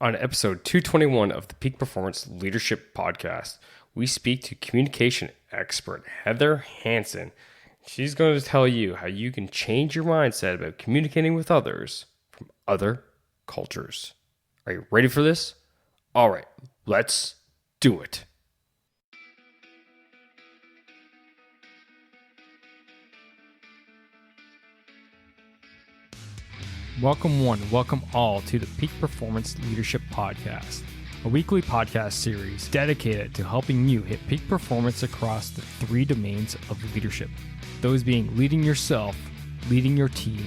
On episode 221 of the Peak Performance Leadership Podcast, we speak to communication expert Heather Hansen. She's going to tell you how you can change your mindset about communicating with others from other cultures. Are you ready for this? All right, let's do it. Welcome one, welcome all to the Peak Performance Leadership Podcast, a weekly podcast series dedicated to helping you hit peak performance across the three domains of leadership. Those being leading yourself, leading your team,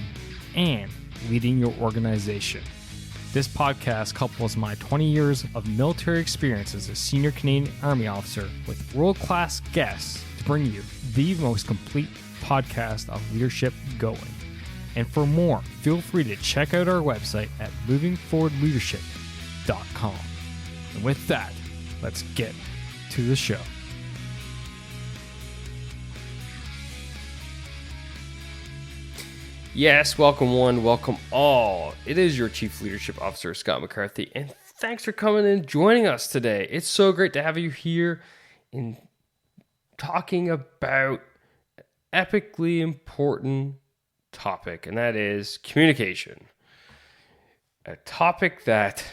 and leading your organization. This podcast couples my 20 years of military experience as a senior Canadian Army officer with world-class guests to bring you the most complete podcast of leadership going. And for more, feel free to check out our website at movingforwardleadership.com. And with that, let's get to the show. Yes, welcome one, welcome all. It is your Chief Leadership Officer, Scott McCarthy, and thanks for coming and joining us today. It's so great to have you here in talking about epically important topic, and that is communication. A topic that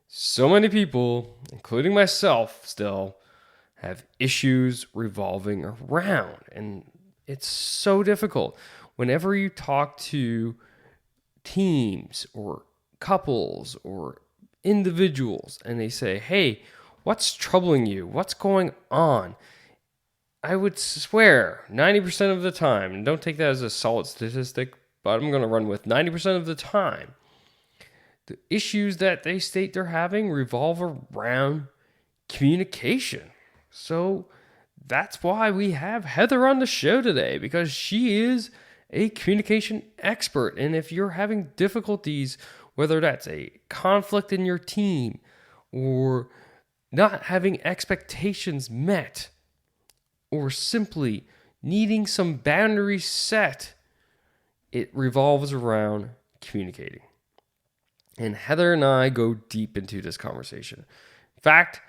so many people, including myself, still have issues revolving around, and it's so difficult. Whenever you talk to teams or couples or individuals and they say, hey, what's troubling you? What's going on? I would swear 90% of the time, and don't take that as a solid statistic, but I'm going to run with 90% of the time, the issues that they state they're having revolve around communication. So that's why we have Heather on the show today, because she is a communication expert. And if you're having difficulties, whether that's a conflict in your team or not having expectations met, or simply needing some boundaries set, it revolves around communicating. And Heather and I go deep into this conversation. In fact,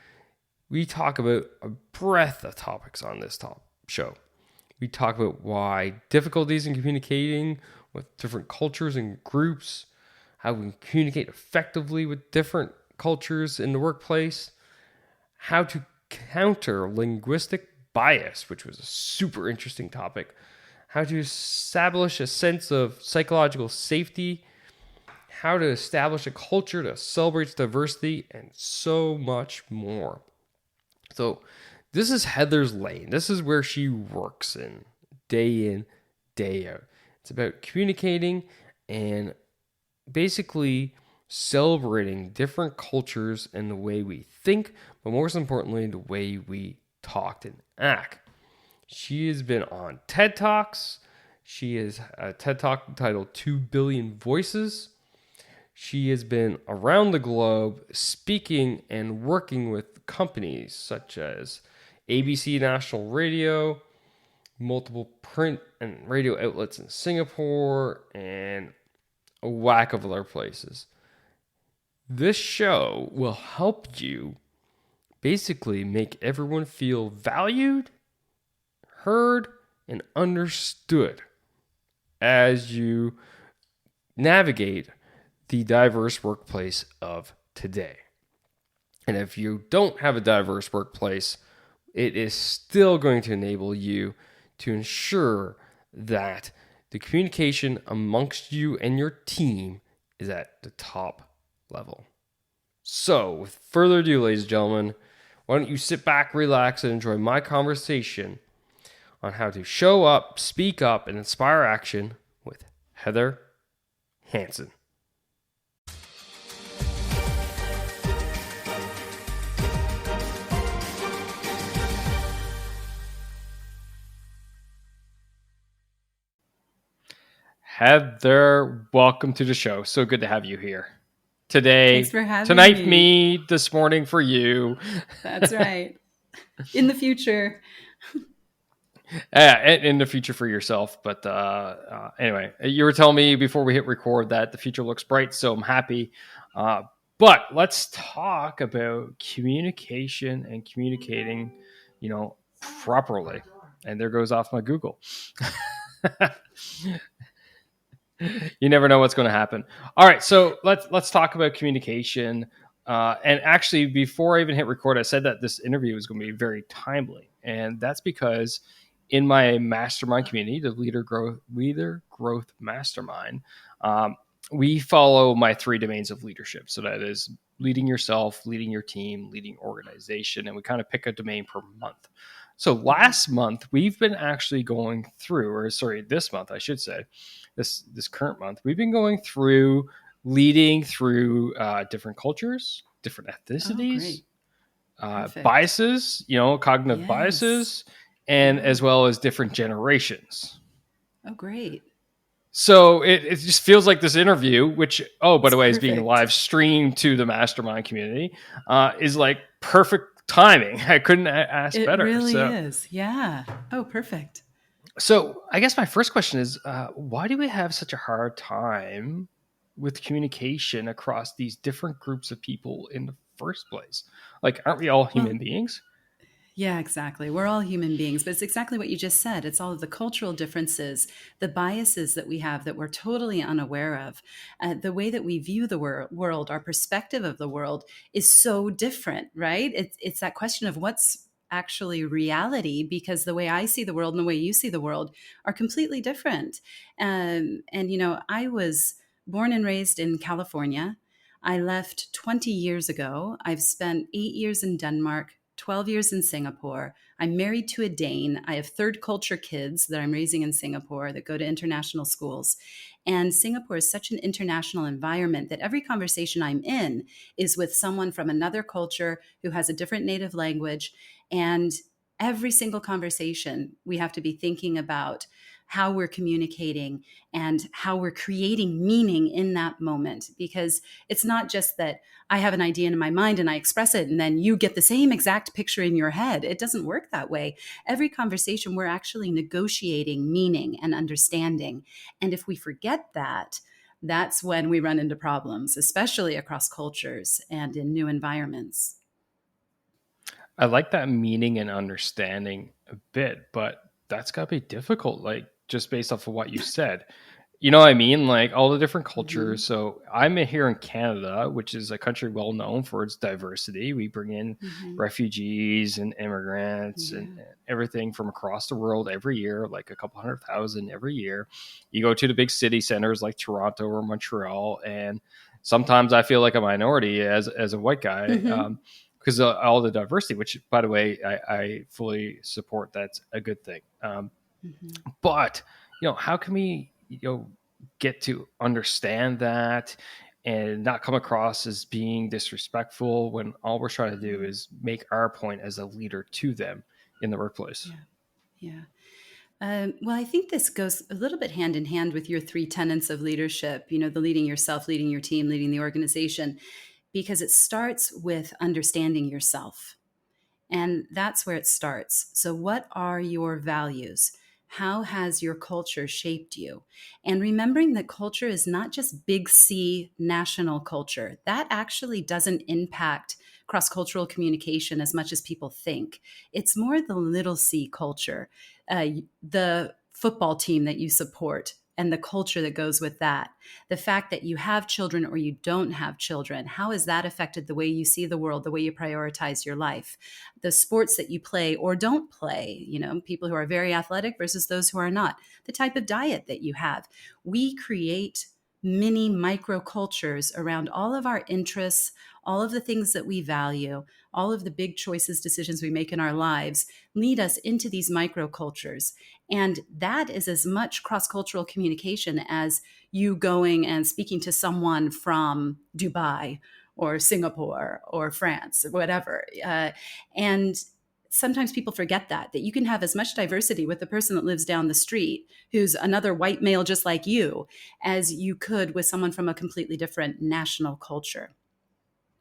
we talk about a breadth of topics on this show. We talk about why difficulties in communicating with different cultures and groups, how we can communicate effectively with different cultures in the workplace, how to counter linguistic bias, which was a super interesting topic, how to establish a sense of psychological safety, how to establish a culture that celebrates diversity, and so much more. So this is Heather's lane. This is where she works in, day out. It's about communicating and basically celebrating different cultures and the way we think, but most importantly, the way we talked and act. She has been on TED Talks. She has a TED Talk titled 2 Billion Voices. She has been around the globe speaking and working with companies such as ABC National Radio, multiple print and radio outlets in Singapore, and a whack of other places. This show will help you basically make everyone feel valued, heard, and understood as you navigate the diverse workplace of today. And if you don't have a diverse workplace, it is still going to enable you to ensure that the communication amongst you and your team is at the top level. So, with further ado, ladies and gentlemen, why don't you sit back, relax, and enjoy my conversation on how to show up, speak up, and inspire action with Heather Hansen. Heather, welcome to the show. So good to have you here. Today, thanks for having tonight me, this morning for you. That's right. In the future. In the future for yourself. But anyway, you were telling me before we hit record that the future looks bright, so I'm happy. But let's talk about communication and communicating, properly. And there goes off my Google. You never know what's going to happen. All right, so let's talk about communication. And actually, before I even hit record, I said that this interview was going to be very timely, and that's because in my mastermind community, the Leader Growth Mastermind, we follow my 3 domains of leadership. So that is leading yourself, leading your team, leading organization, and we kind of pick a domain per month. So last month we've been actually going through, or sorry, this month I should say, this current month we've been going through leading through different cultures, different Oh, ethnicities, great. Perfect. biases, cognitive Yes. biases, and Yeah. as well as different generations. Oh, great. So it just feels like this interview, which, oh, by It's the way, is being perfect. live streamed to the mastermind community, is like perfect timing. I couldn't ask It better. really So, is. Yeah. Oh, perfect. so I guess my first question is, why do we have such a hard time with communication across these different groups of people in the first place? Like, aren't we all Well, human beings? yeah, exactly. We're all human beings, but it's exactly what you just said. It's all of the cultural differences, the biases that we have that we're totally unaware of. The way that we view the world, our perspective of the world is so different, right? It's that question of what's actually reality, because the way I see the world and the way you see the world are completely different. I was born and raised in California. I left 20 years ago. I've spent 8 years in Denmark, 12 years in Singapore. I'm married to a Dane. I have third culture kids that I'm raising in Singapore that go to international schools. And Singapore is such an international environment that every conversation I'm in is with someone from another culture who has a different native language. And every single conversation, we have to be thinking about how we're communicating and how we're creating meaning in that moment. Because it's not just that I have an idea in my mind and I express it, and then you get the same exact picture in your head. It doesn't work that way. Every conversation, we're actually negotiating meaning and understanding. And if we forget that, that's when we run into problems, especially across cultures and in new environments. I like that meaning and understanding a bit, but that's got to be difficult, like just based off of what you said. You know what I mean? Like all the different cultures. Hmm. So I'm here in Canada, which is a country well known for its diversity. We bring in Hmm. refugees and immigrants and Yeah. everything from across the world every year, like a couple 100,000 every year. You go to the big city centers like Toronto or Montreal, and sometimes I feel like a minority as a white guy. Hmm. Because all the diversity, which by the way, I fully support. That's a good thing. Hmm. But how can we get to understand that and not come across as being disrespectful when all we're trying to do Yeah. is make our point as a leader to them in the workplace? Yeah. Yeah. Well, I think this goes a little bit hand in hand with your 3 tenets of leadership, the leading yourself, leading your team, leading the organization, because it starts with understanding yourself. And that's where it starts. So, what are your values? How has your culture shaped you? And remembering that culture is not just big C national culture, that actually doesn't impact cross cultural communication as much as people think. It's more the little c culture, the football team that you support. And the culture that goes with that. The fact that you have children or you don't have children, how has that affected the way you see the world, the way you prioritize your life? The sports that you play or don't play, people who are very athletic versus those who are not, the type of diet that you have. We create mini micro cultures around all of our interests, all of the things that we value, all of the big choices, decisions we make in our lives lead us into these micro cultures. And that is as much cross cultural communication as you going and speaking to someone from Dubai or Singapore or France, whatever. And sometimes people forget that you can have as much diversity with the person that lives down the street who's another white male just like you as you could with someone from a completely different national culture.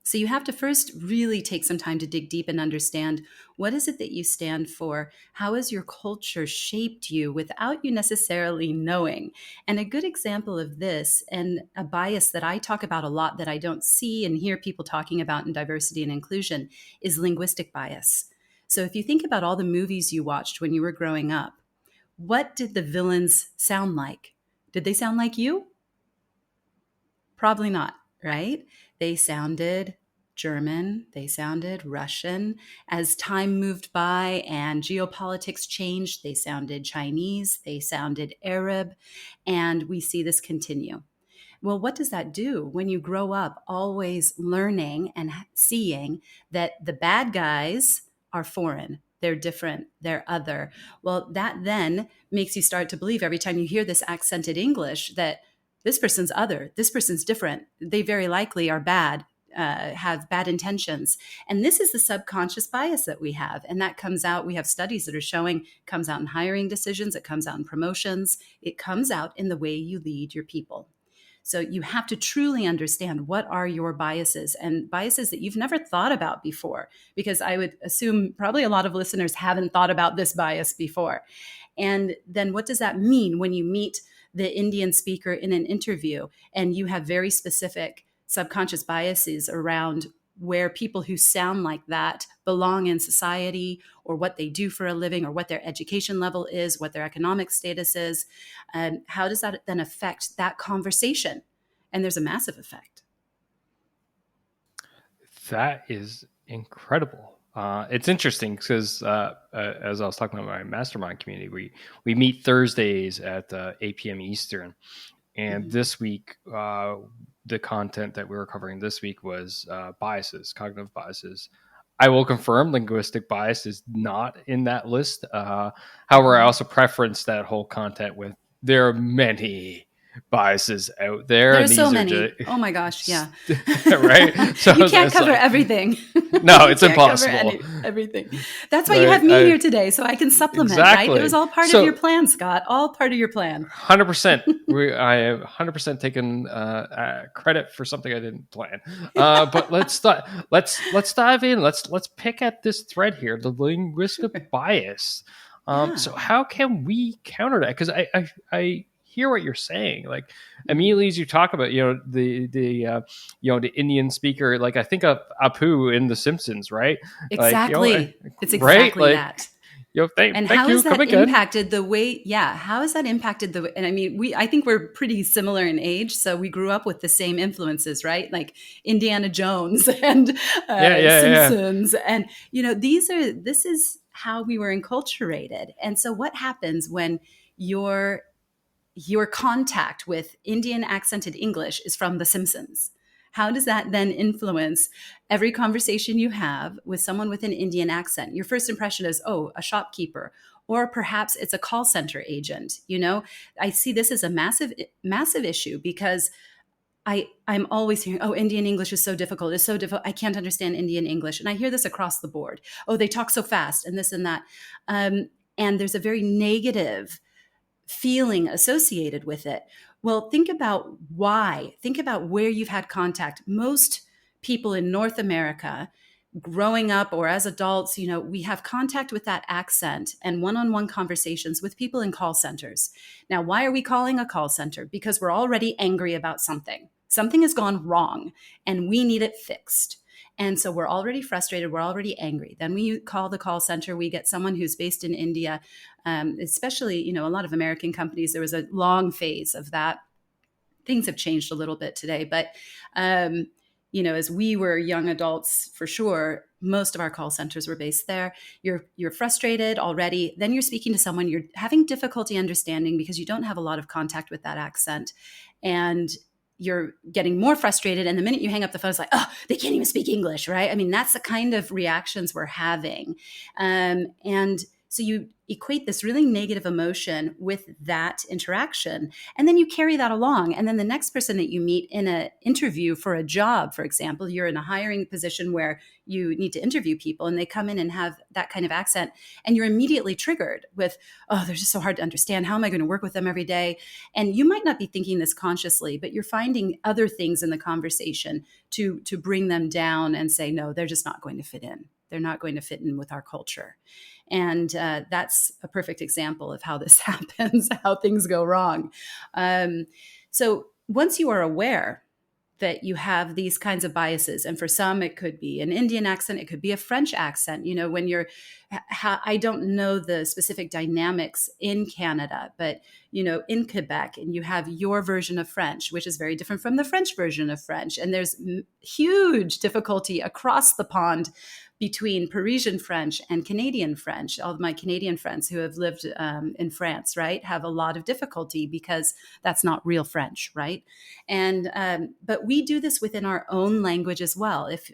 So you have to first really take some time to dig deep and understand, what is it that you stand for? How has your culture shaped you without you necessarily knowing? And a good example of this, and a bias that I talk about a lot that I don't see and hear people talking about in diversity and inclusion, is linguistic bias. So if you think about all the movies you watched when you were growing up, what did the villains sound like? Did they sound like you? Probably not, right? They sounded German, they sounded Russian. As time moved by and geopolitics changed, they sounded Chinese, they sounded Arab, and we see this continue. Well, what does that do when you grow up always learning and seeing that the bad guys are foreign? They're different, they're other. Well, that then makes you start to believe every time you hear this accented English that this person's other, this person's different. They very likely are bad, have bad intentions. And this is the subconscious bias that we have. And that comes out, we have studies that are showing, comes out in hiring decisions, it comes out in promotions, it comes out in the way you lead your people. So you have to truly understand, what are your biases, and biases that you've never thought about before, because I would assume probably a lot of listeners haven't thought about this bias before. And then what does that mean when you meet the Indian speaker in an interview and you have very specific subconscious biases around where people who sound like that belong in society, or what they do for a living, or what their education level is, what their economic status is? And how does that then affect that conversation? And there's a massive effect. That is incredible. It's interesting because as I was talking about my mastermind community, we meet Thursdays at 8 p.m. Eastern. And this week, the content that we were covering this week was biases, cognitive biases. I will confirm linguistic bias is not in that list. However, I also preference that whole content with, there are many biases out there. There's so many. Oh my gosh, yeah. Right? So you can't cover everything. No, it's impossible. Everything. That's why you have me here today, so I can supplement, exactly. Right? It was all part of your plan, Scott. All part of your plan. 100%. I have 100% taken credit for something I didn't plan. But let's dive in. Let's pick at this thread here, the linguistic bias. So how can we counter that? Because I hear what you're saying. Like, immediately as you talk about, the Indian speaker, like I think of Apu in The Simpsons, right? Exactly. Like, it's exactly right? that. Thank how you. has that impacted the way? Yeah, how has that impacted the way? And I mean, I think we're pretty similar in age, so we grew up with the same influences, right? Like Indiana Jones and Simpsons, and this is how we were enculturated. And so, what happens when your contact with Indian accented English is from The Simpsons? How does that then influence every conversation you have with someone with an Indian accent? Your first impression is, oh, a shopkeeper, or perhaps it's a call center agent. I see this as a massive, massive issue, because I'm always hearing, oh, Indian English is so difficult. It's so difficult. I can't understand Indian English. And I hear this across the board. Oh, they talk so fast, and this and that. And there's a very negative feeling associated with it. Well, think about why. Think about where you've had contact. Most people in North America, growing up or as adults, we have contact with that accent and one-on-one conversations with people in call centers. Now, why are we calling a call center? Because we're already angry about something. Something has gone wrong and we need it fixed. And so we're already frustrated. We're already angry. Then we call the call center. We get someone who's based in India, especially, a lot of American companies. There was a long phase of that. Things have changed a little bit today. But, as we were young adults, for sure, most of our call centers were based there. You're frustrated already. Then you're speaking to someone you're having difficulty understanding because you don't have a lot of contact with that accent. And you're getting more frustrated. And the minute you hang up the phone, it's like, oh, they can't even speak English, right? I mean, that's the kind of reactions we're having. And So you equate this really negative emotion with that interaction, and then you carry that along. And then the next person that you meet in an interview for a job, for example, you're in a hiring position where you need to interview people, and they come in and have that kind of accent, and you're immediately triggered with, oh, they're just so hard to understand. How am I going to work with them every day? And you might not be thinking this consciously, but you're finding other things in the conversation to bring them down and say, no, they're just not going to fit in. They're not going to fit in with our culture. And that's a perfect example of how this happens, how things go wrong. So once you are aware that you have these kinds of biases, and for some, it could be an Indian accent, it could be a French accent. You know, when you're, I don't know the specific dynamics in Canada, but, you know, in Quebec, and you have your version of French, which is very different from the French version of French. And there's huge difficulty across the pond between Parisian French and Canadian French. All of my Canadian friends who have lived in France, right, have a lot of difficulty because that's not real French, right? And but we do this within our own language as well. If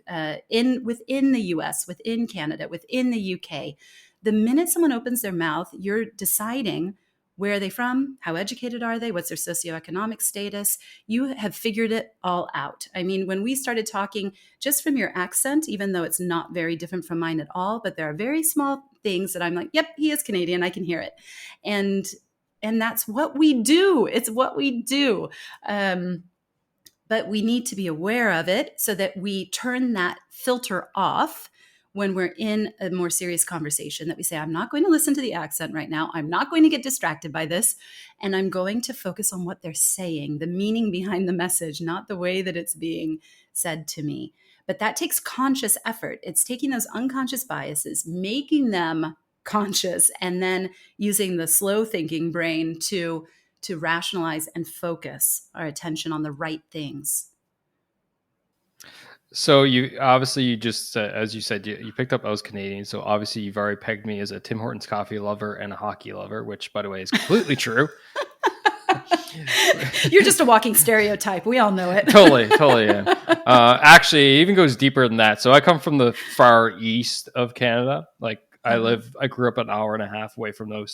within the U.S., within Canada, within the U.K., the minute someone opens their mouth, you're deciding where are they from? How educated are they? What's their socioeconomic status? You have figured it all out. I mean, when we started talking, just from your accent, even though it's not very different from mine at all, but there are very small things that I'm like, yep, he is Canadian. I can hear it. And that's what we do. It's what we do. But we need to be aware of it so that we turn that filter off when we're in a more serious conversation, that we say, I'm not going to listen to the accent right now. I'm not going to get distracted by this. And I'm going to focus on what they're saying, the meaning behind the message, not the way that it's being said to me. But that takes conscious effort. It's taking those unconscious biases, making them conscious, and then using the slow thinking brain to rationalize and focus our attention on the right things. So you just as you said, you picked up I was Canadian, so obviously you've already pegged me as a Tim Hortons coffee lover and a hockey lover, which by the way is completely true. You're just a walking stereotype. We all know it. Totally, yeah. Actually, it even goes deeper than that. So I come from the far east of Canada. Like I grew up an hour and a half away from the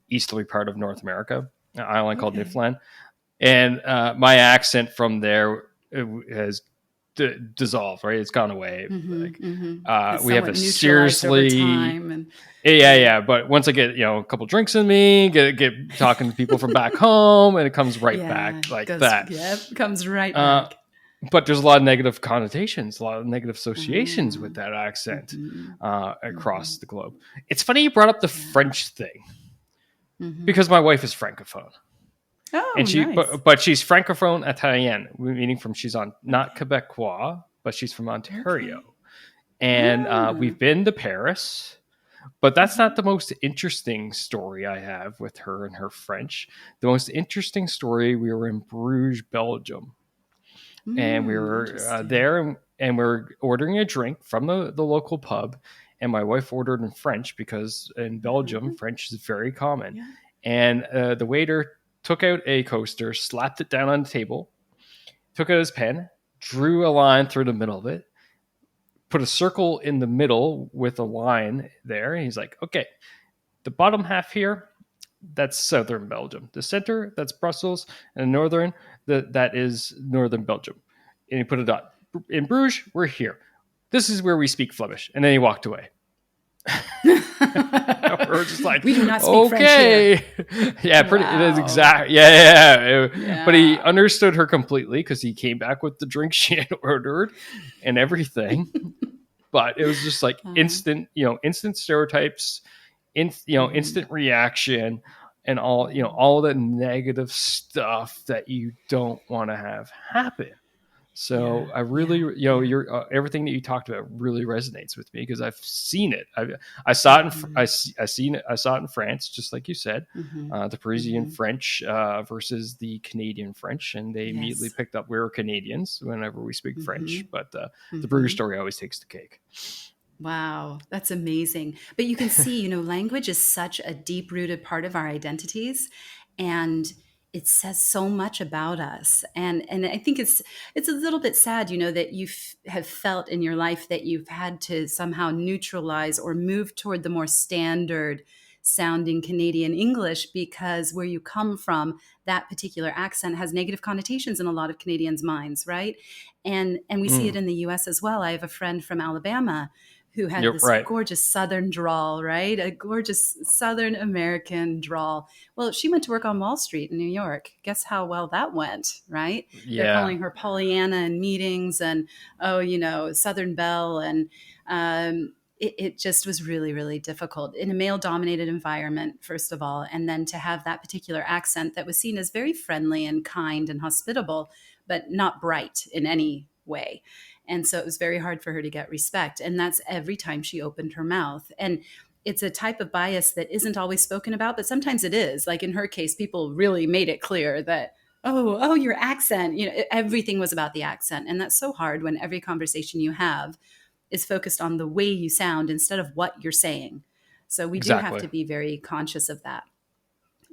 easterly part of North America, an island called Newfoundland, and my accent from there has dissolved, right? It's gone away. We have a seriously yeah. But once I get a couple drinks in me, get talking to people from back home, and it comes right back like that. Yeah, comes right back. But there's a lot of negative connotations, a lot of negative associations with that accent across the globe. It's funny you brought up the French thing because my wife is Francophone. Oh, and she, nice. but she's Francophone Italienne, meaning from she's on not Quebecois, but she's from Ontario. Okay. And we've been to Paris, but that's not the most interesting story I have with her and her French. The most interesting story, we were in Bruges, Belgium, and we were there, and we were ordering a drink from the local pub, and my wife ordered in French because in Belgium, French is very common. Yeah. And the waiter took out a coaster, slapped it down on the table, took out his pen, drew a line through the middle of it, put a circle in the middle with a line there. And he's like, okay, the bottom half here, that's southern Belgium. The center, that's Brussels. And the northern, that is northern Belgium. And he put it on. In Bruges, we're here. This is where we speak Flemish. And then he walked away. We're just like, we do not speak French here. Yeah, pretty. Wow. It is exact. Yeah. But he understood her completely because he came back with the drink she had ordered and everything. But it was just like instant stereotypes, instant reaction, and all the negative stuff that you don't want to have happen. So I really, your everything that you talked about really resonates with me because I've seen it. I saw it. I saw it in France, just like you said, the Parisian French versus the Canadian French, and they immediately picked up we're Canadians whenever we speak French. But the Bruges story always takes the cake. Wow, that's amazing. But you can see, language is such a deep-rooted part of our identities, and it says so much about us. And I think it's a little bit sad, that you have felt in your life that you've had to somehow neutralize or move toward the more standard sounding Canadian English, because where you come from, that particular accent has negative connotations in a lot of Canadians' minds, right? And we see it Mm. in the US as well. I have a friend from Alabama who had You're this right. gorgeous Southern drawl, right? A gorgeous Southern American drawl. Well, she went to work on Wall Street in New York. Guess how well that went, right? They're Yeah. calling her Pollyanna in meetings and, oh, Southern Belle. And it just was really, really difficult in a male dominated environment, first of all. And then to have that particular accent that was seen as very friendly and kind and hospitable, but not bright in any way. And so it was very hard for her to get respect. And that's every time she opened her mouth. And it's a type of bias that isn't always spoken about, but sometimes it is. Like in her case, people really made it clear that, oh, your accent, everything was about the accent. And that's so hard when every conversation you have is focused on the way you sound instead of what you're saying. So we do have Exactly. to be very conscious of that.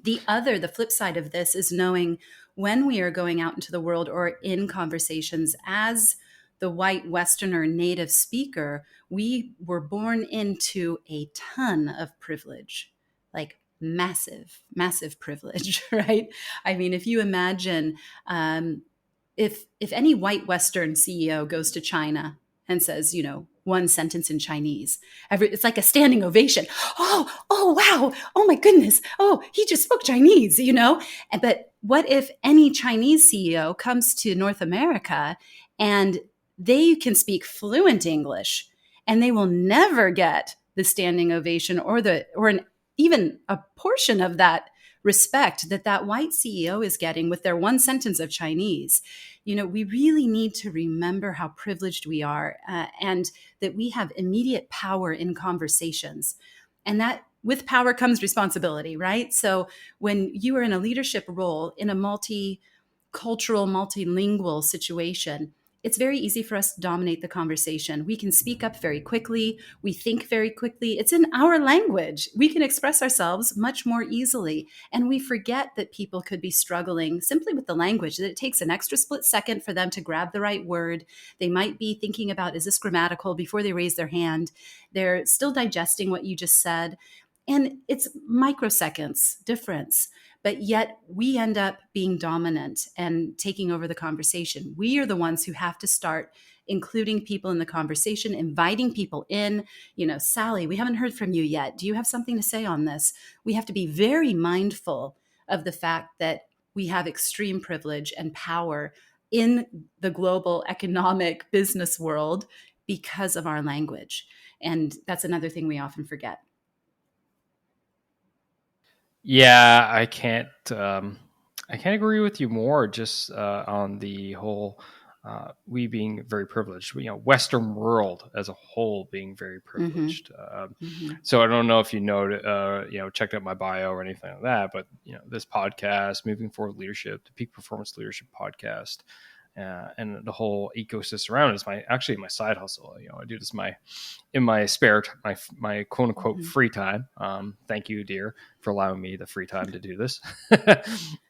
The flip side of this is knowing when we are going out into the world or in conversations as the white Westerner native speaker, we were born into a ton of privilege, like massive, massive privilege, right? I mean, if you imagine, if any white Western CEO goes to China and says, one sentence in Chinese, it's like a standing ovation. Oh, wow. Oh my goodness. Oh, he just spoke Chinese, But what if any Chinese CEO comes to North America and they can speak fluent English and they will never get the standing ovation even a portion of that respect that white CEO is getting with their one sentence of Chinese. We really need to remember how privileged we are, and that we have immediate power in conversations. And that with power comes responsibility, right? So when you are in a leadership role in a multicultural, multilingual situation, it's very easy for us to dominate the conversation. We can speak up very quickly. We think very quickly. It's in our language. We can express ourselves much more easily. And we forget that people could be struggling simply with the language, that it takes an extra split second for them to grab the right word. They might be thinking about, is this grammatical, before they raise their hand. They're still digesting what you just said. And it's microseconds difference. But yet we end up being dominant and taking over the conversation. We are the ones who have to start including people in the conversation, inviting people in. Sally, we haven't heard from you yet. Do you have something to say on this? We have to be very mindful of the fact that we have extreme privilege and power in the global economic business world because of our language. And that's another thing we often forget. Yeah, I can't agree with you more. Just on the whole, we being very privileged. Western world as a whole being very Mm-hmm. privileged. Mm-hmm. So I don't know if checked out my bio or anything like that, but this podcast, Moving Forward Leadership, the Peak Performance Leadership podcast, and the whole ecosystem around it is my side hustle. I do this in my spare my quote unquote Mm-hmm. free time. Thank you, dear, for allowing me the free time to do this.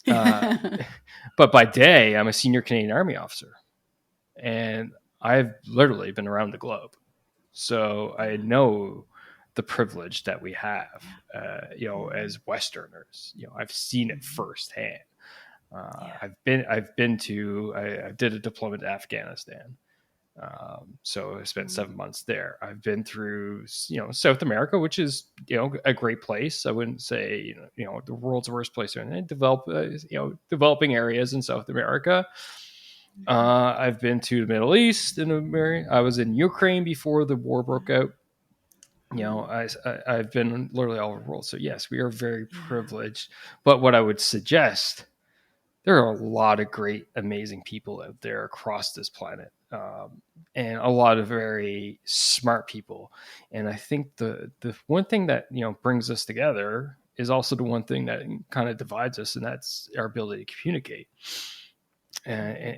But by day, I'm a senior Canadian Army officer, and I've literally been around the globe, so I know the privilege that we have, as Westerners. I've seen it Mm-hmm. firsthand. Yeah. I did a deployment to Afghanistan. So I spent Mm-hmm. 7 months there. I've been through, South America, which is, a great place. I wouldn't say, the world's worst place. And developing areas in South America. I've been to the Middle East I was in Ukraine before the war broke out. I've been literally all over the world. So yes, we are very Yeah. privileged. But what I would suggest, there are a lot of great, amazing people out there across this planet, and a lot of very smart people. And I think the one thing that brings us together is also the one thing that kind of divides us, and that's our ability to communicate and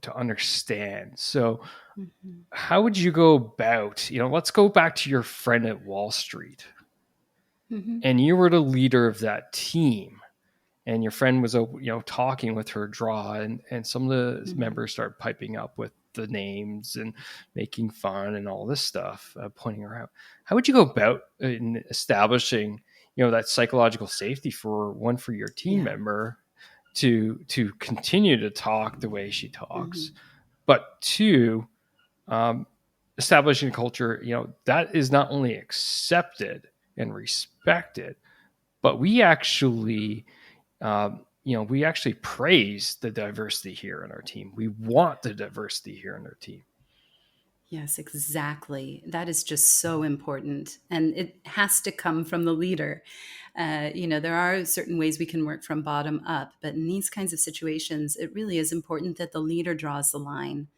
to understand. So, Mm-hmm. how would you go about? Let's go back to your friend at Wall Street, Mm-hmm. and you were the leader of that team, and your friend was talking with her draw, and some of the Mm-hmm. members started piping up with the names and making fun and all this stuff, pointing her out. How would you go about in establishing that psychological safety for your team Yeah. member to continue to talk the way she talks, Hmm. but two, um, establishing a culture, that is not only accepted and respected, but we actually praise the diversity here in our team. We want the diversity here in our team. Yes, exactly. That is just so important. And it has to come from the leader. There are certain ways we can work from bottom up, but in these kinds of situations, it really is important that the leader draws the line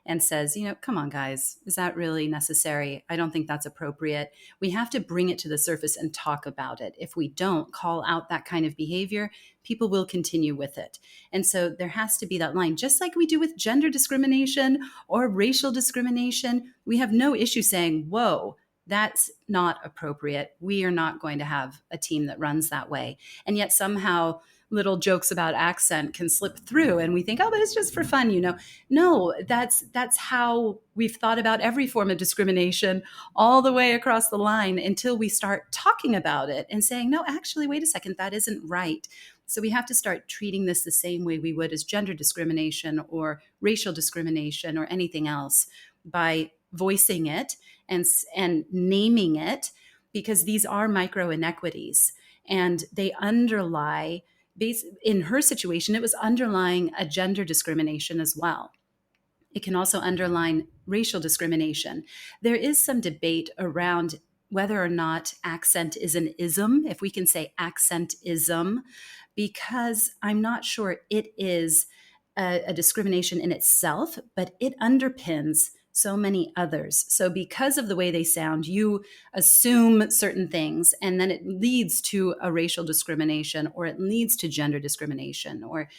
and says, come on, guys, is that really necessary? I don't think that's appropriate. We have to bring it to the surface and talk about it. If we don't call out that kind of behavior, people will continue with it. And so there has to be that line, just like we do with gender discrimination or racial discrimination. We have no issue saying, whoa, that's not appropriate. We are not going to have a team that runs that way. And yet somehow little jokes about accent can slip through and we think, oh, but it's just for fun. No, that's how we've thought about every form of discrimination all the way across the line until we start talking about it and saying, no, actually, wait a second, that isn't right. So we have to start treating this the same way we would as gender discrimination or racial discrimination or anything else, by voicing it and naming it, because these are micro inequities and they underlie, in her situation, it was underlying a gender discrimination as well. It can also underline racial discrimination. There is some debate around whether or not accent is an ism, if we can say accentism, because I'm not sure it is a discrimination in itself, but it underpins so many others. So, because of the way they sound, you assume certain things, and then it leads to a racial discrimination, or it leads to gender discrimination, or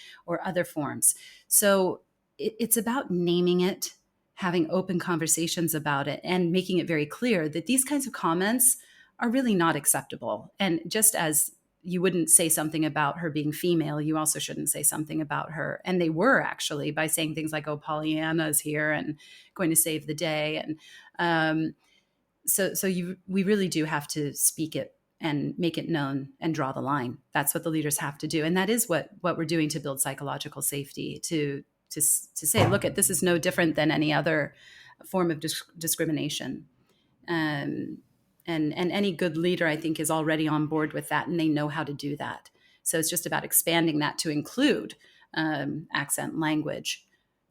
other forms. So, it's about naming it, having open conversations about it, and making it very clear that these kinds of comments are really not acceptable. And just as you wouldn't say something about her being female, you also shouldn't say something about her. And they were actually, by saying things like, oh, Pollyanna's here and going to save the day. And we really do have to speak it and make it known and draw the line. That's what the leaders have to do. And that is what we're doing to build psychological safety, to say, look, this is no different than any other form of discrimination. And any good leader, I think, is already on board with that, and they know how to do that. So it's just about expanding that to include accent language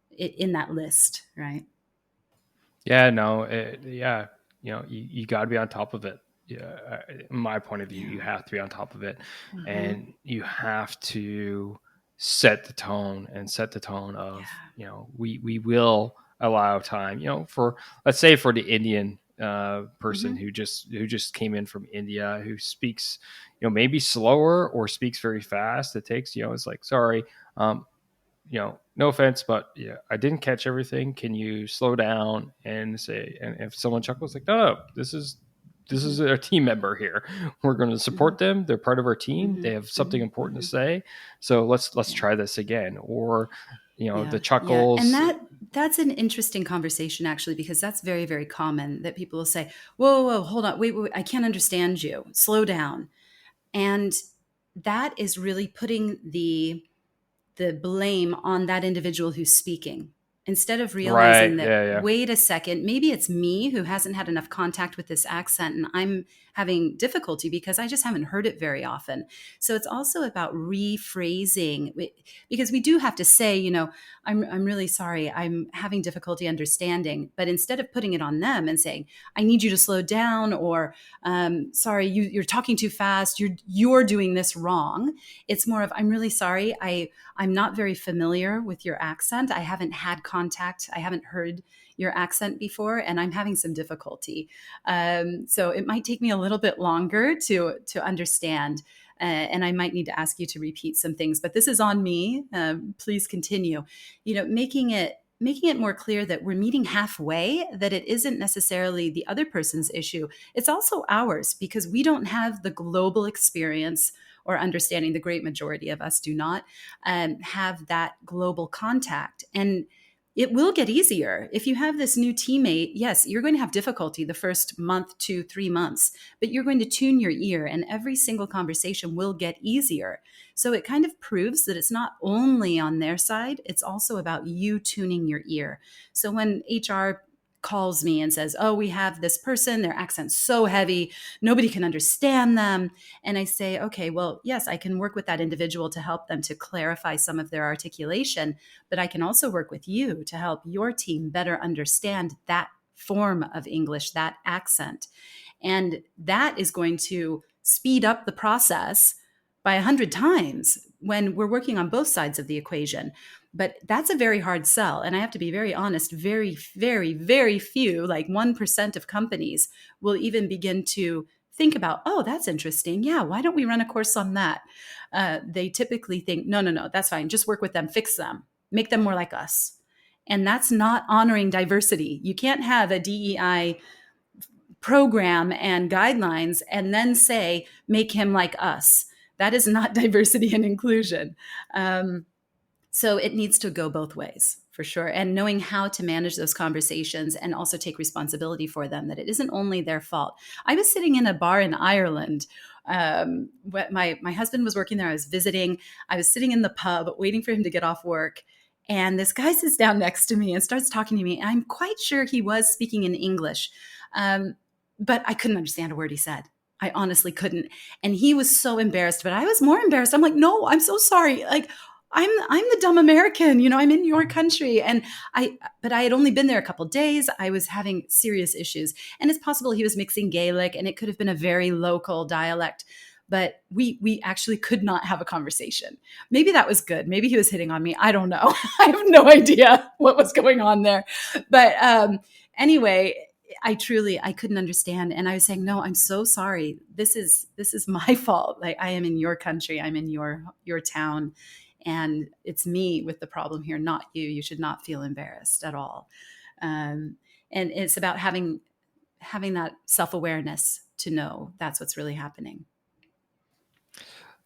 in that list, right? Yeah, no, yeah, you got to be on top of it. Yeah, in my point of view, Yeah. you have to be on top of it, Mm-hmm. and you have to set the tone of, Yeah. we will allow time, for, let's say, for the Indian person Mm-hmm. who just came in from India, who speaks, maybe slower or speaks very fast. It takes, it's like, sorry, no offense, but yeah, I didn't catch everything. Can you slow down and say? And if someone chuckles, like, no, this Mm-hmm. is a team member here. We're going to Mm-hmm. support them. They're part of our team. Mm-hmm. They have something important Mm-hmm. to say. So let's Yeah. try this again. Or, the Yeah, yeah. And chuckles. that's an interesting conversation, actually, because that's very, very common that people will say, whoa, whoa, hold on, wait, I can't understand you. Slow down. And that is really putting the blame on that individual who's speaking, instead of realizing Right. that, Yeah. Yeah. wait a second, maybe it's me who hasn't had enough contact with this accent and I'm having difficulty because I just haven't heard it very often. So it's also about rephrasing, because we do have to say, I'm really sorry, I'm having difficulty understanding, but instead of putting it on them and saying, I need you to slow down, or sorry, you're talking too fast, you're doing this wrong. It's more of, I'm really sorry, I'm not very familiar with your accent. I haven't had contact. I haven't heard your accent before, and I'm having some difficulty. So it might take me a little bit longer to understand, and I might need to ask you to repeat some things. But this is on me. Please continue. Making it more clear that we're meeting halfway, that it isn't necessarily the other person's issue. It's also ours, because we don't have the global experience or understanding. The great majority of us do not have that global contact. And it will get easier. If you have this new teammate, yes, you're going to have difficulty the first month to 3 months, but you're going to tune your ear and every single conversation will get easier. So it kind of proves that it's not only on their side, it's also about you tuning your ear. So when HR calls me and says, "Oh, we have this person, their accent's so heavy, nobody can understand them." And I say, "Okay, well, yes, I can work with that individual to help them to clarify some of their articulation, but I can also work with you to help your team better understand that form of English, that accent." And that is going to speed up the process by 100 times when we're working on both sides of the equation. But that's a very hard sell. And I have to be very honest, very, very, very few, like 1% of companies will even begin to think about, "Oh, that's interesting. Yeah, why don't we run a course on that?" They typically think, no, no, no, that's fine. Just work with them, fix them, make them more like us. And that's not honoring diversity. You can't have a DEI program and guidelines and then say, make him like us. That is not diversity and inclusion. So it needs to go both ways for sure. And knowing how to manage those conversations and also take responsibility for them, that it isn't only their fault. I was sitting in a bar in Ireland. My husband was working there. I was visiting. I was sitting in the pub waiting for him to get off work. And this guy sits down next to me and starts talking to me. I'm quite sure he was speaking in English, but I couldn't understand a word he said. I honestly couldn't. And he was so embarrassed, but I was more embarrassed. I'm like, "No, I'm so sorry. Like, I'm the dumb American, I'm in your country." But I had only been there a couple of days. I was having serious issues. And it's possible he was mixing Gaelic and it could have been a very local dialect, but we actually could not have a conversation. Maybe that was good. Maybe he was hitting on me. I don't know. I have no idea what was going on there. But anyway, I couldn't understand. And I was saying, "No, I'm so sorry. This is my fault. Like, I am in your country. I'm in your town. And it's me with the problem here, not you. You should not feel embarrassed at all." And it's about having that self-awareness to know that's what's really happening.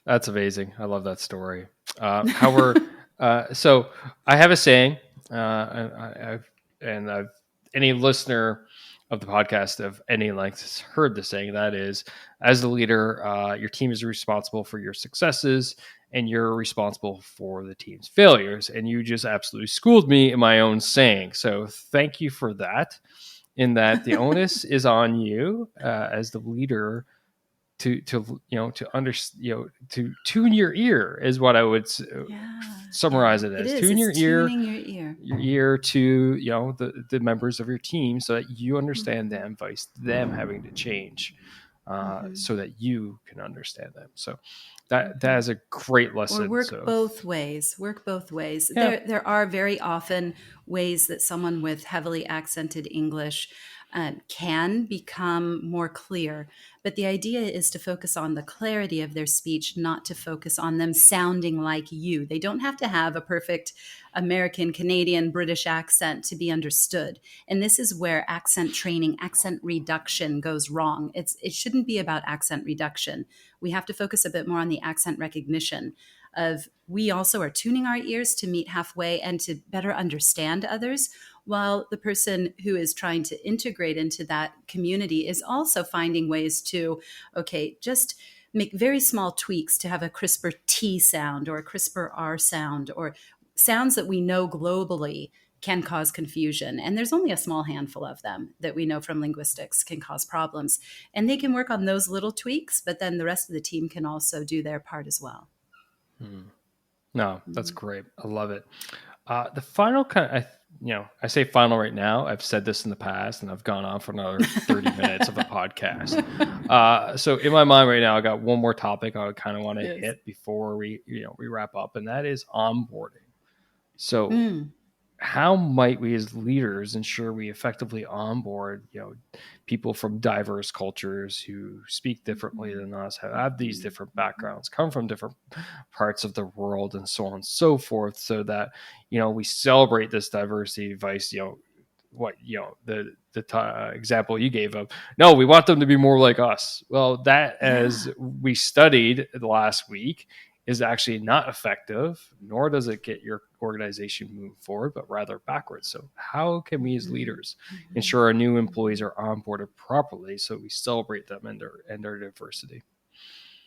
That's amazing. I love that story. So I have a saying, and any listener of the podcast of any length has heard the saying. That is, as the leader, your team is responsible for your successes and you're responsible for the team's failures. And you just absolutely schooled me in my own saying. So thank you for that. In that the onus is on you as the leader to tune your ear is what I would summarize it as. Tune your ear, your ear to the members of your team so that you understand them, vice them having to change so that you can understand them. So that is a great lesson. Or work both ways. Yeah. There are very often ways that someone with heavily accented English can become more clear. But the idea is to focus on the clarity of their speech, not to focus on them sounding like you. They don't have to have a perfect American, Canadian, British accent to be understood. And this is where accent training, accent reduction goes wrong. It shouldn't be about accent reduction. We have to focus a bit more on the accent recognition of we also are tuning our ears to meet halfway and to better understand others, while the person who is trying to integrate into that community is also finding ways to, just make very small tweaks to have a crisper T sound or a crisper R sound, or sounds that we know globally can cause confusion. And there's only a small handful of them that we know from linguistics can cause problems. And they can work on those little tweaks, but then the rest of the team can also do their part as well. No, that's great. I love it. The final I say final right now. I've said this in the past, and I've gone on for another 30 minutes of a podcast. So in my mind right now, I got one more topic I would kind of want to hit before we wrap up, and that is onboarding. So how might we as leaders ensure we effectively onboard, people from diverse cultures who speak differently than us, have these different backgrounds, come from different parts of the world, and so on and so forth, so that, we celebrate this diversity, vice, the example you gave of, no, we want them to be more like us. Well, as we studied last week, is actually not effective, nor does it get your organization moving forward, but rather backwards. So, how can we as Mhm. leaders Mhm. ensure our new employees are onboarded properly so we celebrate them and their diversity?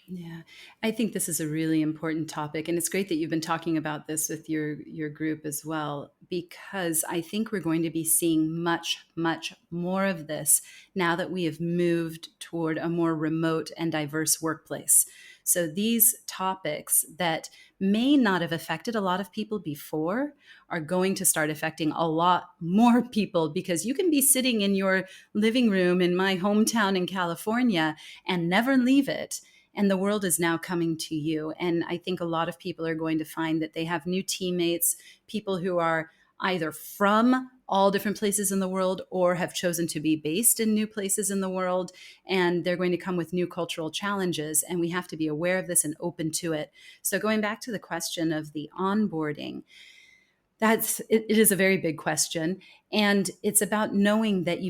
Yeah, I think this is a really important topic, and it's great that you've been talking about this with your group as well, because I think we're going to be seeing much, much more of this now that we have moved toward a more remote and diverse workplace. So these topics that may not have affected a lot of people before are going to start affecting a lot more people, because you can be sitting in your living room in my hometown in California and never leave it, and the world is now coming to you. And I think a lot of people are going to find that they have new teammates, people who are either from all different places in the world or have chosen to be based in new places in the world. And they're going to come with new cultural challenges. And we have to be aware of this and open to it. So, going back to the question of the onboarding, it is a very big question, and it's about knowing that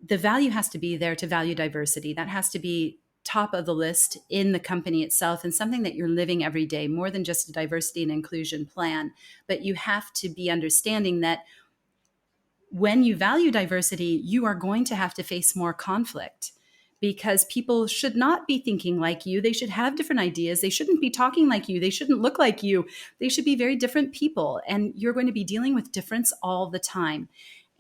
the value has to be there to value diversity. That has to be top of the list in the company itself, and something that you're living every day, more than just a diversity and inclusion plan. But you have to be understanding that when you value diversity, you are going to have to face more conflict, because people should not be thinking like you. They should have different ideas. They shouldn't be talking like you. They shouldn't look like you. They should be very different people. And you're going to be dealing with difference all the time.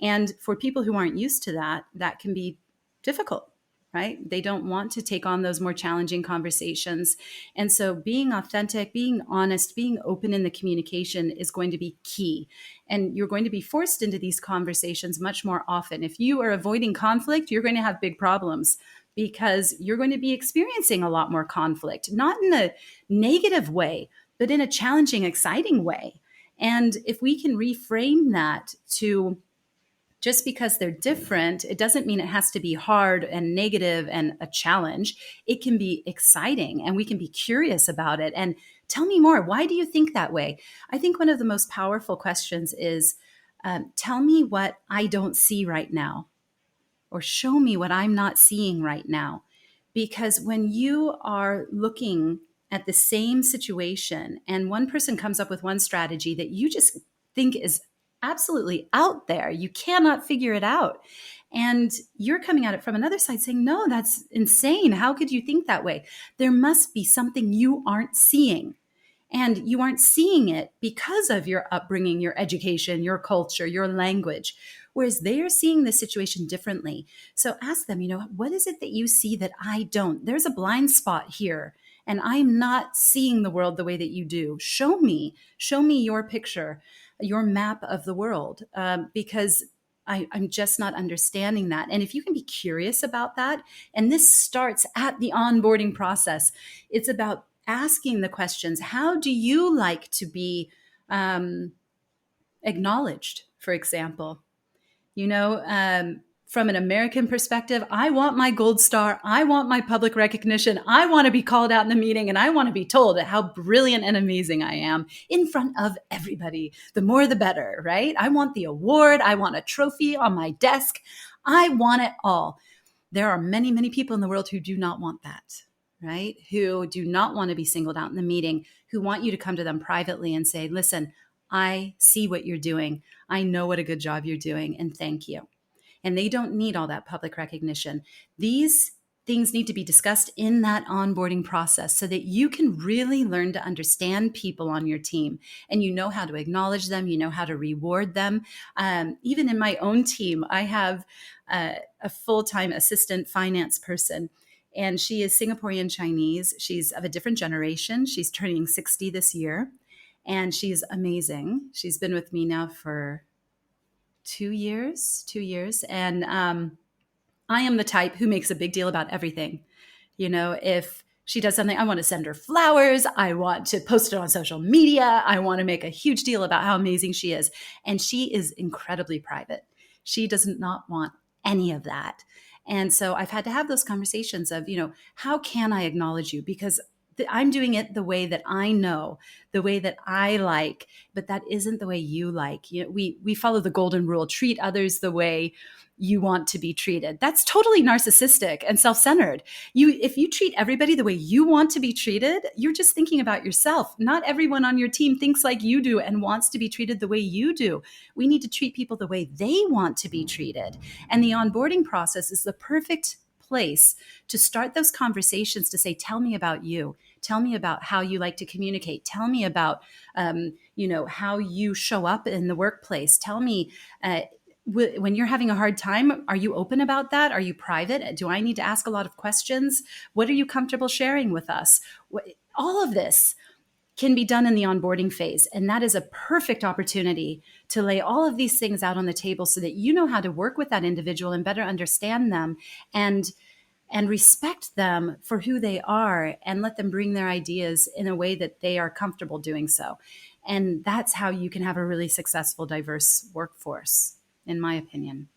And for people who aren't used to that, that can be difficult, right? They don't want to take on those more challenging conversations. And so being authentic, being honest, being open in the communication is going to be key. And you're going to be forced into these conversations much more often. If you are avoiding conflict, you're going to have big problems, because you're going to be experiencing a lot more conflict, not in a negative way, but in a challenging, exciting way. And if we can reframe that to, just because they're different, it doesn't mean it has to be hard and negative and a challenge. It can be exciting, and we can be curious about it. And tell me more. Why do you think that way? I think one of the most powerful questions is, tell me what I don't see right now, or show me what I'm not seeing right now. Because when you are looking at the same situation and one person comes up with one strategy that you just think is absolutely out there, you cannot figure it out. And you're coming at it from another side saying, no, that's insane. How could you think that way? There must be something you aren't seeing. And you aren't seeing it because of your upbringing, your education, your culture, your language, whereas they are seeing the situation differently. So ask them, what is it that you see that I don't? There's a blind spot here, and I'm not seeing the world the way that you do. Show me your picture, your map of the world, because I'm just not understanding that. And if you can be curious about that, and this starts at the onboarding process, it's about asking the questions. How do you like to be um, acknowledged, for example? From an American perspective, I want my gold star. I want my public recognition. I want to be called out in the meeting, and I want to be told how brilliant and amazing I am in front of everybody. The more, the better, right? I want the award. I want a trophy on my desk. I want it all. There are many, many people in the world who do not want that, right? Who do not want to be singled out in the meeting, who want you to come to them privately and say, listen, I see what you're doing. I know what a good job you're doing, and thank you. And they don't need all that public recognition. These things need to be discussed in that onboarding process so that you can really learn to understand people on your team, and you know how to acknowledge them, you know how to reward them. Even in my own team, I have a full-time assistant finance person, and she is Singaporean Chinese. She's of a different generation. She's turning 60 this year, and she's amazing. She's been with me now for 2 years. And I am the type who makes a big deal about everything. If she does something, I want to send her flowers. I want to post it on social media. I want to make a huge deal about how amazing she is. And she is incredibly private. She does not want any of that. And so I've had to have those conversations of, how can I acknowledge you? Because I'm doing it the way that I know, the way that I like, but that isn't the way you like. We follow the golden rule: treat others the way you want to be treated. That's totally narcissistic and self-centered. If you treat everybody the way you want to be treated, you're just thinking about yourself. Not everyone on your team thinks like you do and wants to be treated the way you do. We need to treat people the way they want to be treated. And the onboarding process is the perfect place to start those conversations, to say, tell me about you. Tell me about how you like to communicate. Tell me about, how you show up in the workplace. Tell me, when you're having a hard time, are you open about that? Are you private? Do I need to ask a lot of questions? What are you comfortable sharing with us? All of this can be done in the onboarding phase. And that is a perfect opportunity to lay all of these things out on the table so that you know how to work with that individual and better understand them and respect them for who they are, and let them bring their ideas in a way that they are comfortable doing so. And that's how you can have a really successful, diverse workforce, in my opinion.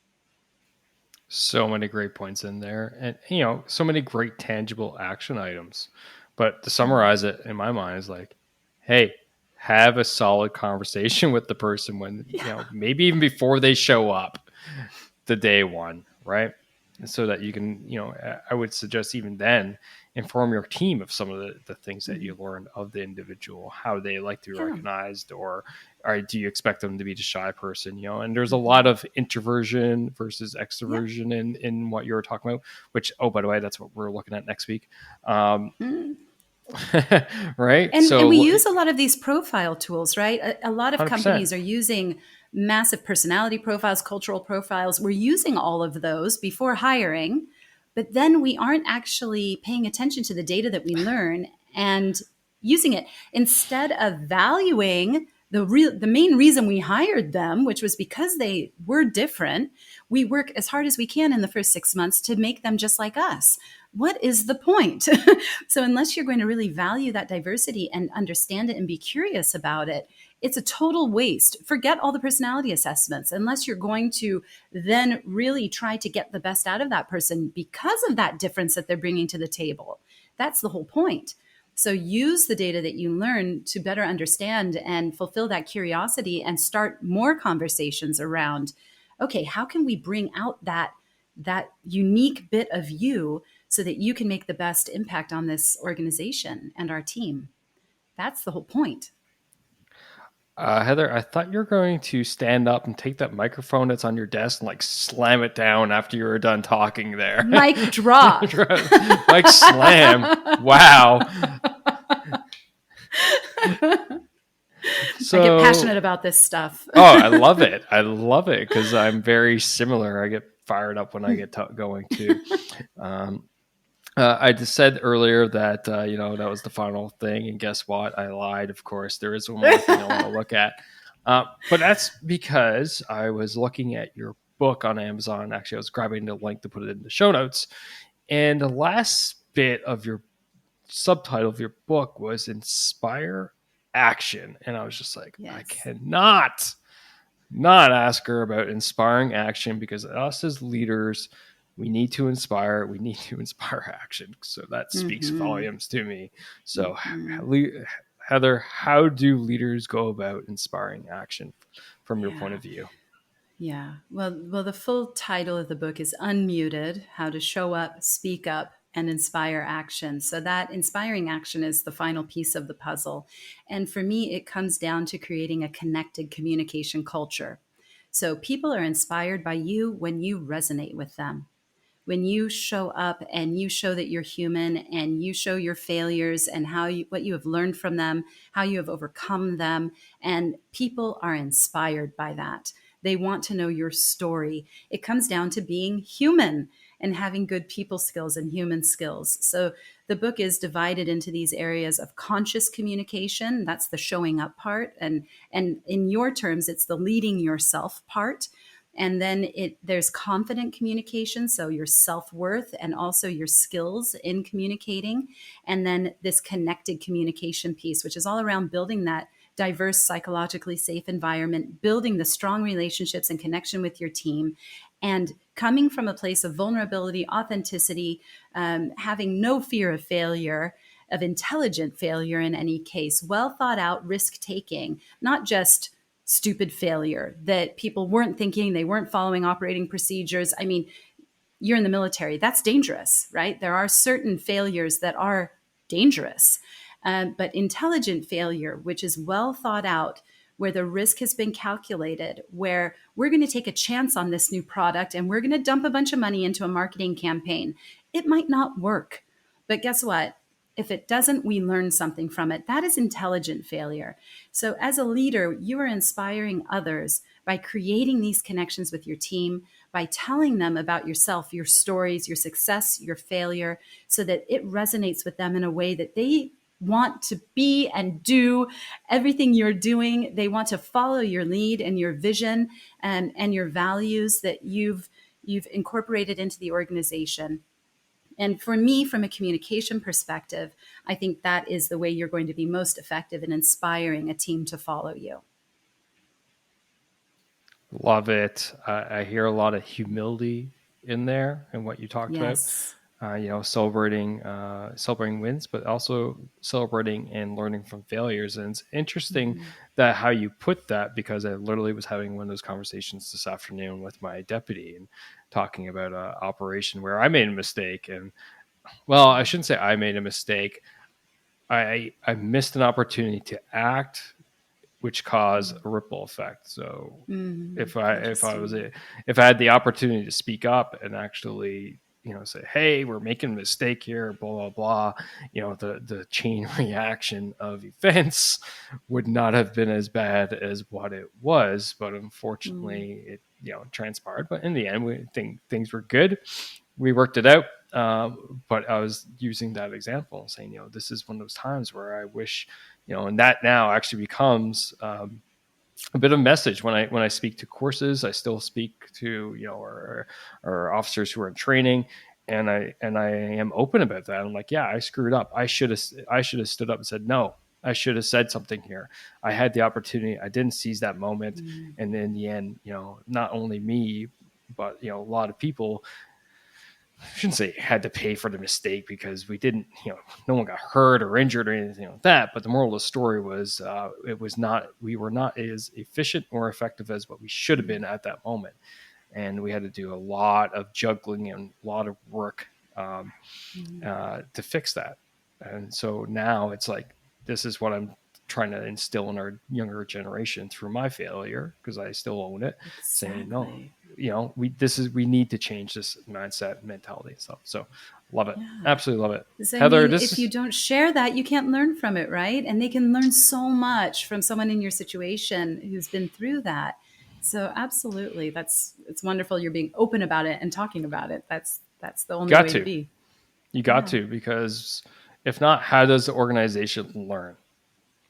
So many great points in there, and so many great tangible action items. But to summarize it in my mind is like, hey, have a solid conversation with the person when maybe even before they show up the day one, right? So that you can, I would suggest even then inform your team of some of the things that you learned of the individual, how they like to be recognized, or do you expect them to be the shy person, and there's a lot of introversion versus extroversion in what you were talking about, which, oh, by the way, that's what we're looking at next week. Right. And we use a lot of these profile tools, right? A lot of 100%. companies are using massive personality profiles, cultural profiles. We're using all of those before hiring, but then we aren't actually paying attention to the data that we learn and using it instead of valuing the main reason we hired them, which was because they were different. We work as hard as we can in the first 6 months to make them just like us. What is the point? So unless you're going to really value that diversity and understand it and be curious about it, it's a total waste. Forget all the personality assessments, unless you're going to then really try to get the best out of that person because of that difference that they're bringing to the table. That's the whole point. So use the data that you learn to better understand and fulfill that curiosity and start more conversations around, okay, how can we bring out that unique bit of you so that you can make the best impact on this organization and our team? That's the whole point. Heather, I thought you were going to stand up and take that microphone that's on your desk and slam it down after you were done talking there. Mic drop. Like slam. Wow. So, I get passionate about this stuff. Oh, I love it. I love it because I'm very similar. I get fired up when I get going too. I just said earlier that, that was the final thing. And guess what? I lied, of course. There is one more thing I want to look at. But that's because I was looking at your book on Amazon. Actually, I was grabbing the link to put it in the show notes. And the last bit of your subtitle of your book was Inspire Action. And I was just like, yes. I cannot not ask her about inspiring action, because us as leaders, we need to inspire. We need to inspire action. So that speaks volumes to me. So Heather, how do leaders go about inspiring action from your point of view? Yeah. Well, the full title of the book is Unmuted: How to Show Up, Speak Up, and Inspire Action. So that inspiring action is the final piece of the puzzle. And for me, it comes down to creating a connected communication culture. So people are inspired by you when you resonate with them. When you show up and you show that you're human, and you show your failures and what you have learned from them, how you have overcome them, and people are inspired by that. They want to know your story. It comes down to being human and having good people skills and human skills. So the book is divided into these areas of conscious communication. That's the showing up part. And in your terms, it's the leading yourself part. And then there's confident communication, so your self-worth and also your skills in communicating. And then this connected communication piece, which is all around building that diverse, psychologically safe environment, building the strong relationships and connection with your team, and coming from a place of vulnerability, authenticity, having no fear of failure, of intelligent failure in any case, well thought out risk taking, not just stupid failure that people weren't thinking, they weren't following operating procedures. I mean, you're in the military, that's dangerous, right? There are certain failures that are dangerous. But intelligent failure, which is well thought out, where the risk has been calculated, where we're going to take a chance on this new product and we're going to dump a bunch of money into a marketing campaign. It might not work, but guess what? If it doesn't, we learn something from it. That is intelligent failure. So, as a leader, you are inspiring others by creating these connections with your team, by telling them about yourself, your stories, your success, your failure, so that it resonates with them in a way that they want to be and do everything you're doing. They want to follow your lead and your vision and your values that you've incorporated into the organization. And for me, from a communication perspective, I think that is the way you're going to be most effective in inspiring a team to follow you. Love it. I hear a lot of humility in there and what you talked about. Yes. Celebrating wins, but also celebrating and learning from failures. And it's interesting that how you put that, because I literally was having one of those conversations this afternoon with my deputy and talking about an operation where I made a mistake. And well, I shouldn't say I made a mistake. I missed an opportunity to act, which caused a ripple effect. So if I had the opportunity to speak up and actually, say, hey, we're making a mistake here, blah blah blah, the chain reaction of events would not have been as bad as what it was. But unfortunately, it transpired. But in the end, we think things were good. We worked it out. But I was using that example, saying, this is one of those times where I wish, and that now actually becomes a bit of message when I speak to courses. I still speak to our officers who are in training, and I am open about that. I'm like, yeah, I screwed up. I should have stood up and said no. I should have said something here. I had the opportunity. I didn't seize that moment, and in the end, not only me, but a lot of people. I shouldn't say had to pay for the mistake, because we didn't, no one got hurt or injured or anything like that. But the moral of the story was, we were not as efficient or effective as what we should have been at that moment. And we had to do a lot of juggling and a lot of work to fix that. And so now it's like, this is what I'm trying to instill in our younger generation through my failure, because I still own it. Exactly. Saying no, we need to change this mindset, mentality, and stuff. So love it, absolutely love it. So, Heather, if you don't share that, you can't learn from it, right? And they can learn so much from someone in your situation who's been through that. So absolutely, it's wonderful. You're being open about it and talking about it. That's the only way to be. You got to, because if not, how does the organization learn?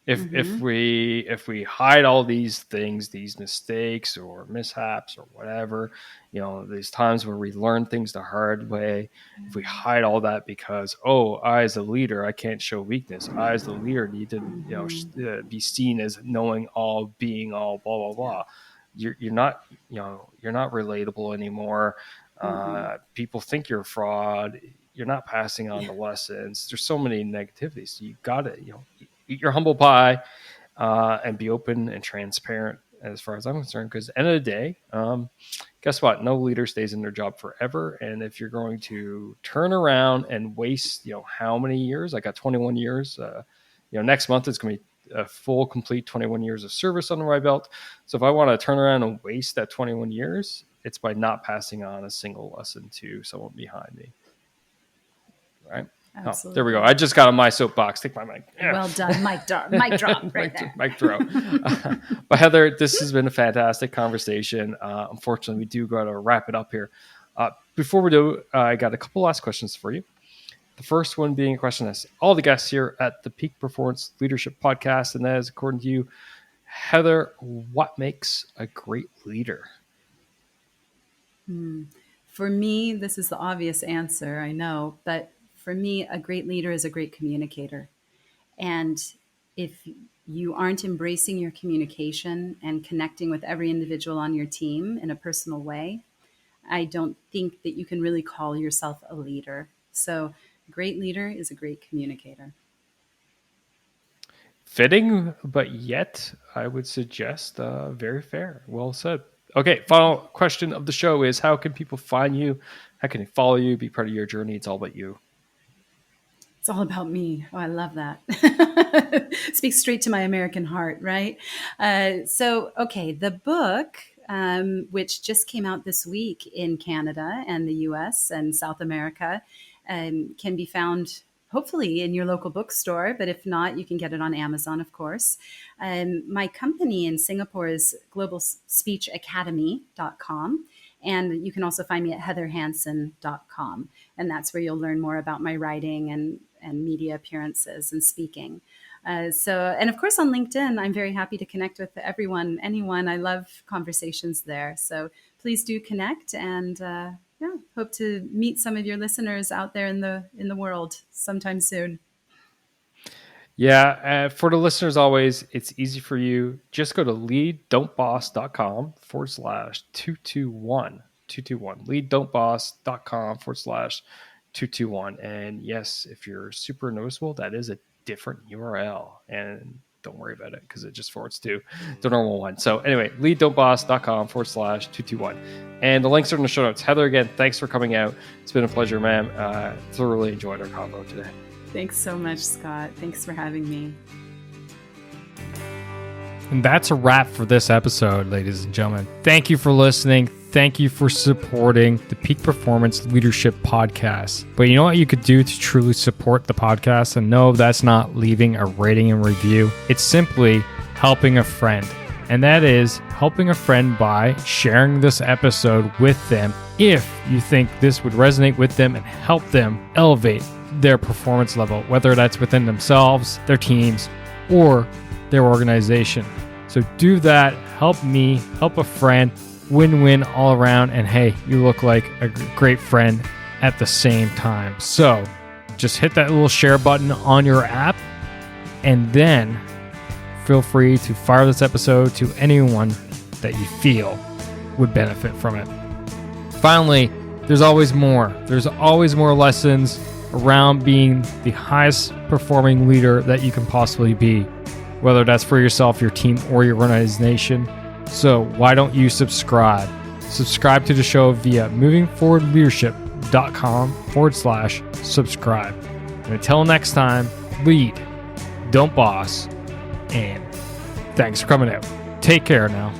If we hide all these things, these mistakes or mishaps or whatever, these times where we learn things the hard way, if we hide all that because, I as a leader, I can't show weakness. I as the leader need to be seen as knowing all, being all, blah blah blah. You're not relatable anymore. People think you're a fraud. You're not passing on the lessons. There's so many negativities. So you got to eat your humble pie and be open and transparent, as far as I'm concerned. Because at the end of the day, guess what? No leader stays in their job forever. And if you're going to turn around and waste, how many years? I got 21 years. Next month it's going to be a full, complete 21 years of service under my belt. So if I want to turn around and waste that 21 years, it's by not passing on a single lesson to someone behind me. Right? Oh, there we go. I just got on my soapbox. Take my mic. Yeah. Well done. Mic drop right there. Mic drop. But Heather, this has been a fantastic conversation. Unfortunately, we do got to wrap it up here. Before we do, I got a couple last questions for you. The first one being a question that's all the guests here at the Peak Performance Leadership Podcast, and that is, according to you, Heather, what makes a great leader? For me, this is the obvious answer, I know, but for me, a great leader is a great communicator. And if you aren't embracing your communication and connecting with every individual on your team in a personal way, I don't think that you can really call yourself a leader. So a great leader is a great communicator. fitting, but yet I would suggest very fair. Well said. Okay, final question of the show is, how can people find you? How can they follow you, be part of your journey? It's all about you. It's all about me. Oh, I love that. Speaks straight to my American heart, right? Okay, the book, which just came out this week in Canada and the US and South America, can be found hopefully in your local bookstore, but if not, you can get it on Amazon, of course. My company in Singapore is globalspeechacademy.com. And you can also find me at heatherhansen.com. And that's where you'll learn more about my writing and media appearances and speaking. And of course on LinkedIn, I'm very happy to connect with anyone. I love conversations there. So please do connect, and hope to meet some of your listeners out there in the world sometime soon. Yeah, for the listeners, always, it's easy for you. Just go to leaddon'tboss.com/221. 221. leaddon'tboss.com/221. And yes, if you're super noticeable, that is a different URL. And don't worry about it because it just forwards to the normal one. So anyway, leaddon'tboss.com/221. And the links are in the show notes. Heather, again, thanks for coming out. It's been a pleasure, ma'am. Thoroughly enjoyed our convo today. Thanks so much, Scott. Thanks for having me. And that's a wrap for this episode, ladies and gentlemen. Thank you for listening. Thank you for supporting the Peak Performance Leadership Podcast. But you know what you could do to truly support the podcast? And no, that's not leaving a rating and review. It's simply helping a friend. And that is helping a friend by sharing this episode with them if you think this would resonate with them and help them elevate their performance level, whether that's within themselves, their teams, or their organization. So do that. Help me, help a friend, win-win all around. And hey, you look like a great friend at the same time. So just hit that little share button on your app, and then feel free to fire this episode to anyone that you feel would benefit from it. Finally, there's always more. There's always more lessons around being the highest performing leader that you can possibly be, whether that's for yourself, your team, or your organization. So why don't you subscribe? Subscribe to the show via movingforwardleadership.com/subscribe. And until next time, lead, don't boss, and thanks for coming out. Take care now.